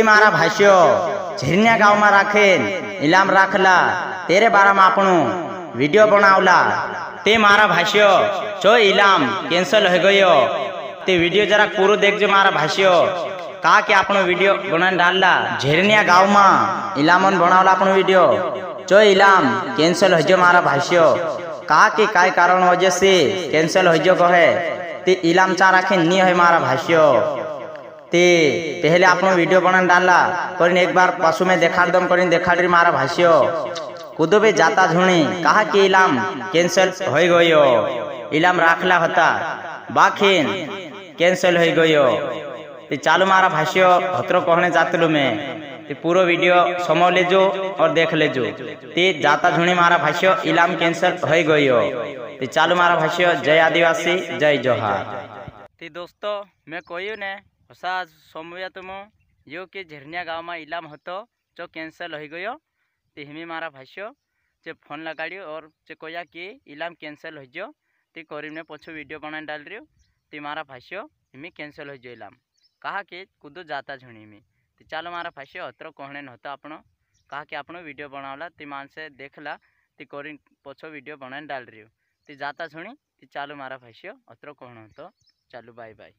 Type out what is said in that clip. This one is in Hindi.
मारा भाष्यो झिरन्या गाँव में राखेन इलाम राखला तेरे बारा में आपणु वीडियो बनावला ते मारा भाष्यो जो इलाम कैंसल हो गयो ते वीडियो जरा पूरा देखजो मारा भाष्यो का के आपणो वीडियो बना डालला झिरन्या गाँव में इलामन बनावला आपणो वीडियो जो इलाम कैंसल हो जो मारा भाष्यो का के काय कारण वजह से कैंसल हो जो कहे ते इलाम चा राखे नी है मारा भाष्यो ते पहले आपनो वीडियो बना डाला करीन एक बार पशु में देखा दम करीन देखा मारा भाष्यो कुदो भी जाता झुणी कहा कि इलाम कैंसल हो गयो इलाम राखला होता बाखिन कैंसल हो गयो ते चालू मारा भाष्यो हतरो कहने जातलू मैं ते पूरा वीडियो समो लेजो और देख लेजो ते जाता झुणी मारा भाष्यो इलाम कैंसल हो गयो ते चालू मारा भाष्यो जय आदिवासी जय जोहार। ते दोस्तों मैं कोई ने ಹೊಸ समया तुम यो के झिरन्या गाँव में इलाम होतो जो कैंसल हो गयो ते हिमी मारा भाष्यो जे फोन लगाड़ियो और जे कोया कि इलाम कैंसल हो जो ते करीम ने पछो वीडियो बना डाल रियो ते मारा भाष्यो हिमी कैंसल हो जो इलाम कहा कि कुदो जाता झुणी में ते चालो मारा भाष्यो अत्र कहने न होता आपनो कहा कि आपनो वीडियो बनावला ते मान से देखला ते करीम पछो वीडियो बना डाल रियो ते जाता झुणी ते चालो मारा भाष्यो अत्र कहने होतो चालू बाय बाय।